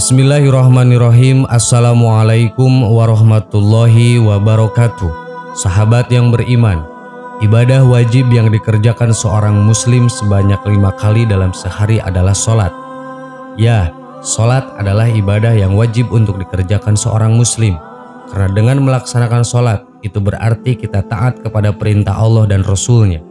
Bismillahirrahmanirrahim. Assalamualaikum warahmatullahi wabarakatuh. Sahabat yang beriman, ibadah wajib yang dikerjakan seorang muslim sebanyak 5 kali dalam sehari adalah sholat. Ya, sholat adalah ibadah yang wajib untuk dikerjakan seorang muslim. Karena dengan melaksanakan sholat, itu berarti kita taat kepada perintah Allah dan Rasul-Nya.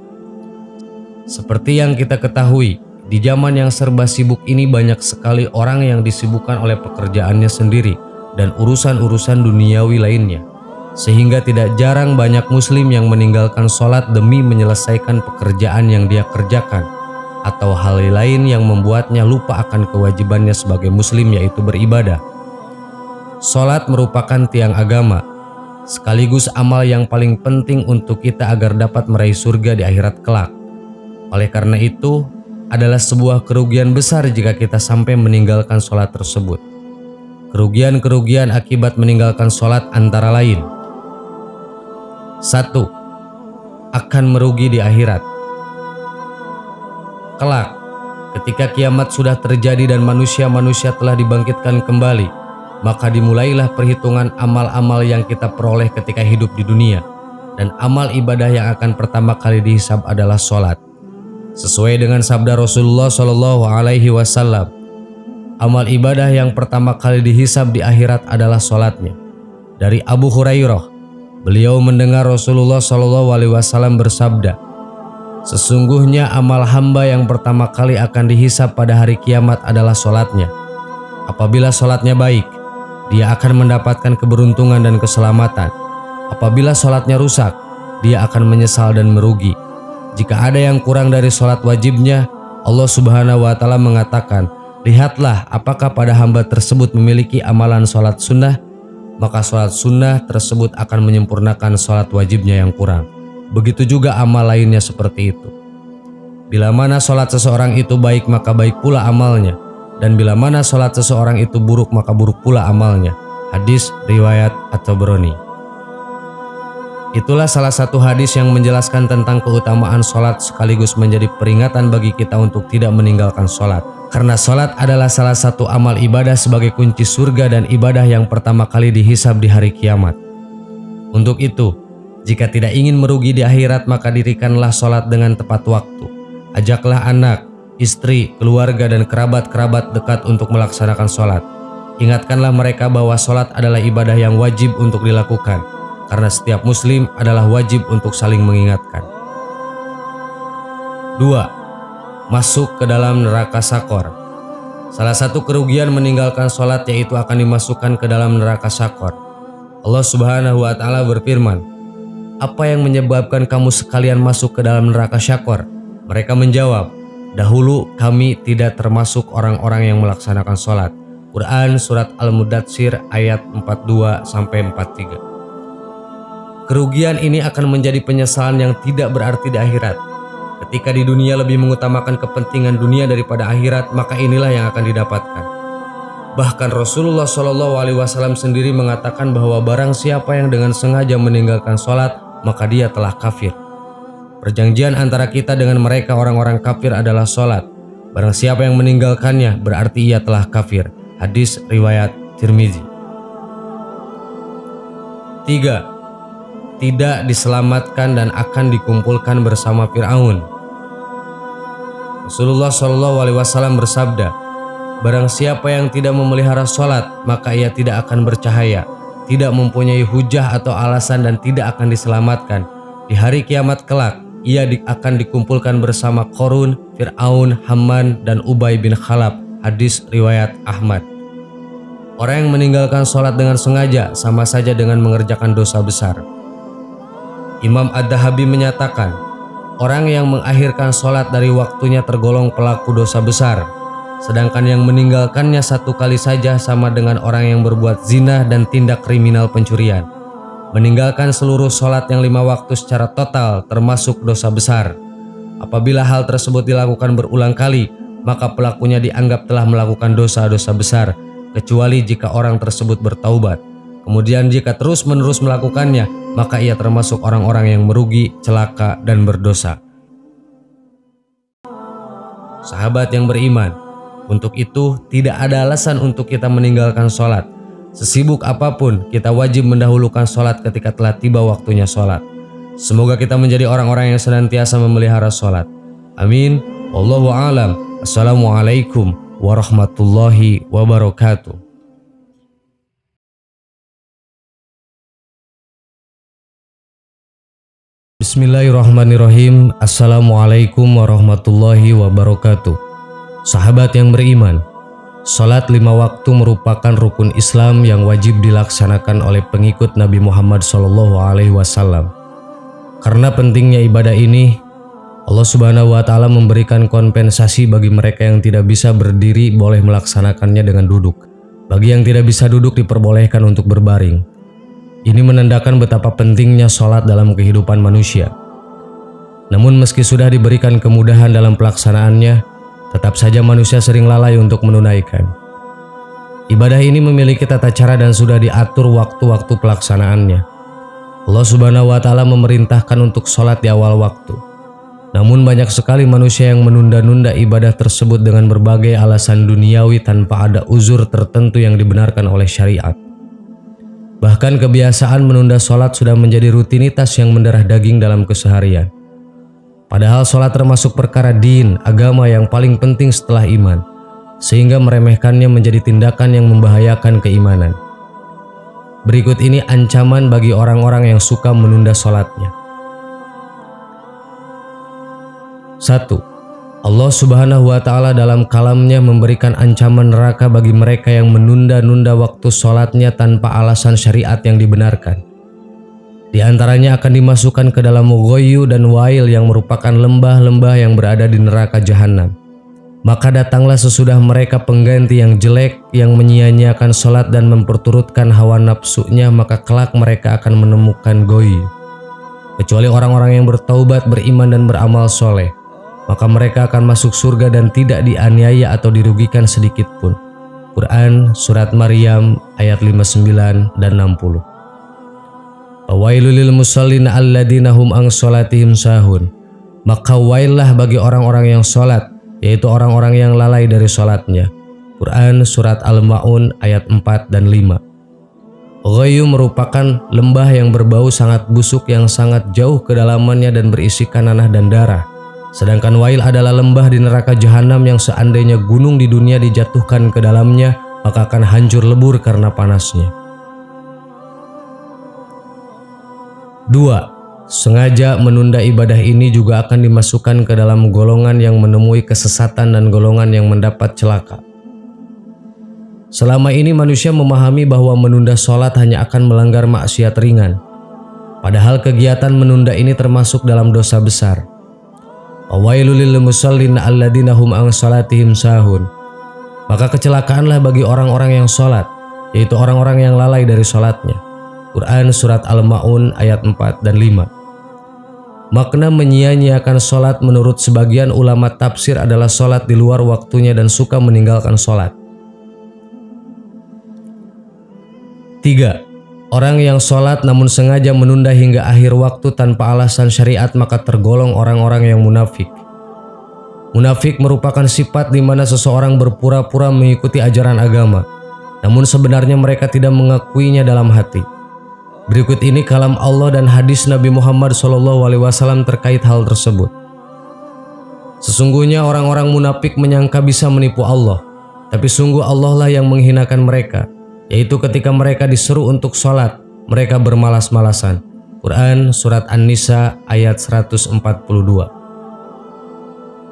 Seperti yang kita ketahui, di zaman yang serba sibuk ini banyak sekali orang yang disibukkan oleh pekerjaannya sendiri dan urusan-urusan duniawi lainnya. Sehingga tidak jarang banyak muslim yang meninggalkan sholat demi menyelesaikan pekerjaan yang dia kerjakan, atau hal lain yang membuatnya lupa akan kewajibannya sebagai muslim, yaitu beribadah. Sholat merupakan tiang agama, sekaligus amal yang paling penting untuk kita agar dapat meraih surga di akhirat kelak. Oleh karena itu, adalah sebuah kerugian besar jika kita sampai meninggalkan sholat tersebut. Kerugian-kerugian akibat meninggalkan sholat antara lain: 1. Akan merugi di akhirat. Kelak, ketika kiamat sudah terjadi dan manusia-manusia telah dibangkitkan kembali, maka dimulailah perhitungan amal-amal yang kita peroleh ketika hidup di dunia, dan amal ibadah yang akan pertama kali dihisab adalah sholat. Sesuai dengan sabda Rasulullah SAW, amal ibadah yang pertama kali dihisab di akhirat adalah sholatnya. Dari Abu Hurairah, beliau mendengar Rasulullah SAW bersabda, sesungguhnya amal hamba yang pertama kali akan dihisab pada hari kiamat adalah sholatnya. Apabila sholatnya baik, dia akan mendapatkan keberuntungan dan keselamatan. Apabila sholatnya rusak, dia akan menyesal dan merugi. Jika ada yang kurang dari sholat wajibnya, Allah Subhanahu wa Ta'ala mengatakan, lihatlah apakah pada hamba tersebut memiliki amalan sholat sunnah, maka sholat sunnah tersebut akan menyempurnakan sholat wajibnya yang kurang. Begitu juga amal lainnya seperti itu. Bila mana sholat seseorang itu baik, maka baik pula amalnya, dan bila mana sholat seseorang itu buruk, maka buruk pula amalnya. Hadis riwayat At-Tabrani. Itulah salah satu hadis yang menjelaskan tentang keutamaan sholat, sekaligus menjadi peringatan bagi kita untuk tidak meninggalkan sholat. Karena sholat adalah salah satu amal ibadah sebagai kunci surga dan ibadah yang pertama kali dihisab di hari kiamat. Untuk itu, jika tidak ingin merugi di akhirat, maka dirikanlah sholat dengan tepat waktu. Ajaklah anak, istri, keluarga, dan kerabat-kerabat dekat untuk melaksanakan sholat. Ingatkanlah mereka bahwa sholat adalah ibadah yang wajib untuk dilakukan, karena setiap muslim adalah wajib untuk saling mengingatkan. 2. Masuk ke dalam neraka Sakor. Salah satu kerugian meninggalkan sholat yaitu akan dimasukkan ke dalam neraka Sakor. Allah Subhanahu wa Ta'ala berfirman, apa yang menyebabkan kamu sekalian masuk ke dalam neraka Sakor? Mereka menjawab, dahulu kami tidak termasuk orang-orang yang melaksanakan sholat. Quran Surat Al-Mudatsir ayat 42-43. Kerugian ini akan menjadi penyesalan yang tidak berarti di akhirat. Ketika di dunia lebih mengutamakan kepentingan dunia daripada akhirat, maka inilah yang akan didapatkan. Bahkan Rasulullah SAW sendiri mengatakan bahwa barang siapa yang dengan sengaja meninggalkan sholat, maka dia telah kafir. Perjanjian antara kita dengan mereka orang-orang kafir adalah sholat. Barang siapa yang meninggalkannya, berarti ia telah kafir. Hadis riwayat Tirmizi. 3. Tidak diselamatkan dan akan dikumpulkan bersama Fir'aun. Rasulullah SAW bersabda, barang siapa yang tidak memelihara sholat, maka ia tidak akan bercahaya, tidak mempunyai hujah atau alasan, dan tidak akan diselamatkan. Di hari kiamat kelak, ia akan dikumpulkan bersama Qarun, Fir'aun, Haman, dan Ubay bin Khalaf. Hadis riwayat Ahmad. Orang yang meninggalkan sholat dengan sengaja sama saja dengan mengerjakan dosa besar. Imam Ad-Dahabi menyatakan, orang yang mengakhirkan sholat dari waktunya tergolong pelaku dosa besar, sedangkan yang meninggalkannya satu kali saja sama dengan orang yang berbuat zina dan tindak kriminal pencurian. Meninggalkan seluruh sholat yang 5 waktu secara total termasuk dosa besar. Apabila hal tersebut dilakukan berulang kali, maka pelakunya dianggap telah melakukan dosa-dosa besar, kecuali jika orang tersebut bertaubat. Kemudian jika terus-menerus melakukannya, maka ia termasuk orang-orang yang merugi, celaka, dan berdosa. Sahabat yang beriman, Untuk itu, tidak ada alasan untuk kita meninggalkan sholat. Sesibuk apapun, kita wajib mendahulukan sholat ketika telah tiba waktunya sholat. Semoga kita menjadi orang-orang yang senantiasa memelihara sholat. Amin. Wallahu a'lam. Assalamualaikum warahmatullahi wabarakatuh. Bismillahirrahmanirrahim. Assalamualaikum warahmatullahi wabarakatuh. Sahabat yang beriman, salat 5 waktu merupakan rukun Islam yang wajib dilaksanakan oleh pengikut Nabi Muhammad SAW. Karena pentingnya ibadah ini, Allah Subhanahu wa Ta'ala memberikan kompensasi bagi mereka yang tidak bisa berdiri boleh melaksanakannya dengan duduk. Bagi yang tidak bisa duduk diperbolehkan untuk berbaring. Ini menandakan betapa pentingnya sholat dalam kehidupan manusia. Namun meski sudah diberikan kemudahan dalam pelaksanaannya, tetap saja manusia sering lalai untuk menunaikan. Ibadah ini memiliki tata cara dan sudah diatur waktu-waktu pelaksanaannya. Allah Subhanahu wa Ta'ala memerintahkan untuk sholat di awal waktu. Namun banyak sekali manusia yang menunda-nunda ibadah tersebut dengan berbagai alasan duniawi tanpa ada uzur tertentu yang dibenarkan oleh syariat. Bahkan kebiasaan menunda sholat sudah menjadi rutinitas yang mendarah daging dalam keseharian. Padahal sholat termasuk perkara din, agama yang paling penting setelah iman, sehingga meremehkannya menjadi tindakan yang membahayakan keimanan. Berikut ini ancaman bagi orang-orang yang suka menunda sholatnya. 1. Allah Subhanahu wa Ta'ala dalam kalamnya memberikan ancaman neraka bagi mereka yang menunda-nunda waktu sholatnya tanpa alasan syariat yang dibenarkan. Di antaranya akan dimasukkan ke dalam Ghayyu dan Wail yang merupakan lembah-lembah yang berada di neraka jahanam. Maka datanglah sesudah mereka pengganti yang jelek yang menyia-nyiakan sholat dan memperturutkan hawa nafsunya, maka kelak mereka akan menemukan Ghayyu. Kecuali orang-orang yang bertaubat, beriman dan beramal soleh, maka mereka akan masuk surga dan tidak dianiaya atau dirugikan sedikit pun. Quran Surat Maryam ayat 59 dan 60. Wailul lil musallina alladzina hum an sholatihim sahun. Maka waillah bagi orang-orang yang sholat, yaitu orang-orang yang lalai dari sholatnya. Quran Surat Al-Ma'un ayat 4 dan 5. Ghayyu merupakan lembah yang berbau sangat busuk yang sangat jauh kedalamannya dan berisikan nanah dan darah. Sedangkan Wail adalah lembah di neraka jahanam yang seandainya gunung di dunia dijatuhkan ke dalamnya, maka akan hancur lebur karena panasnya. 2. Sengaja menunda ibadah ini juga akan dimasukkan ke dalam golongan yang menemui kesesatan dan golongan yang mendapat celaka. Selama ini manusia memahami bahwa menunda sholat hanya akan melanggar maksiat ringan. Padahal kegiatan menunda ini termasuk dalam dosa besar. Wailul lil musallina alladzina hum an sholatihim sahun. Maka kecelakaanlah bagi orang-orang yang sholat, yaitu orang-orang yang lalai dari sholatnya. Quran Surat Al-Ma'un ayat 4 dan 5. Makna menyia-nyiakan sholat menurut sebagian ulama tafsir adalah sholat di luar waktunya dan suka meninggalkan sholat. 3. Orang yang sholat namun sengaja menunda hingga akhir waktu tanpa alasan syariat maka tergolong orang-orang yang munafik. Munafik merupakan sifat di mana seseorang berpura-pura mengikuti ajaran agama, namun sebenarnya mereka tidak mengakuinya dalam hati. Berikut ini kalam Allah dan hadis Nabi Muhammad SAW terkait hal tersebut. Sesungguhnya orang-orang munafik menyangka bisa menipu Allah, tapi sungguh Allah lah yang menghinakan mereka. Yaitu ketika mereka disuruh untuk sholat, mereka bermalas-malasan. Quran Surat An-Nisa ayat 142.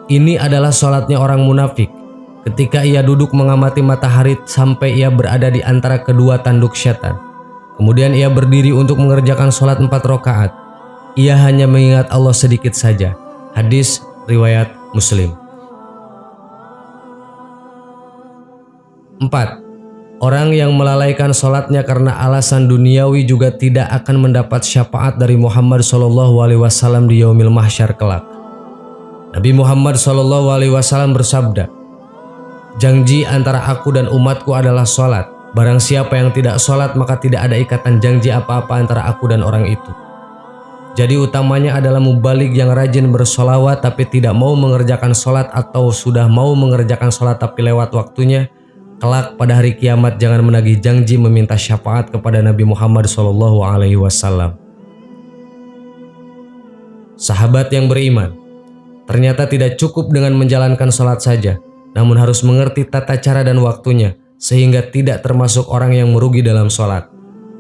Ini adalah sholatnya orang munafik. Ketika ia duduk mengamati matahari sampai ia berada di antara kedua tanduk syaitan. Kemudian ia berdiri untuk mengerjakan sholat 4 rakaat. Ia hanya mengingat Allah sedikit saja. Hadis riwayat Muslim. 4. Orang yang melalaikan sholatnya karena alasan duniawi juga tidak akan mendapat syafaat dari Muhammad SAW di yaumil mahsyar kelak. Nabi Muhammad SAW bersabda, "Janji antara aku dan umatku adalah sholat. Barang siapa yang tidak sholat maka tidak ada ikatan janji apa-apa antara aku dan orang itu." Jadi utamanya adalah mubalig yang rajin bersolawat tapi tidak mau mengerjakan sholat, atau sudah mau mengerjakan sholat tapi lewat waktunya. Kelak pada hari kiamat jangan menagih janji meminta syafaat kepada Nabi Muhammad SAW. Sahabat yang beriman, ternyata tidak cukup dengan menjalankan sholat saja, namun harus mengerti tata cara dan waktunya, sehingga tidak termasuk orang yang merugi dalam sholat.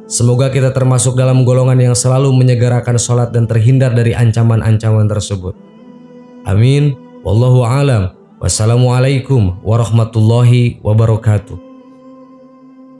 Semoga kita termasuk dalam golongan yang selalu menyegerakan sholat dan terhindar dari ancaman-ancaman tersebut. Amin. Wallahu a'lam. Wassalamualaikum warahmatullahi wabarakatuh.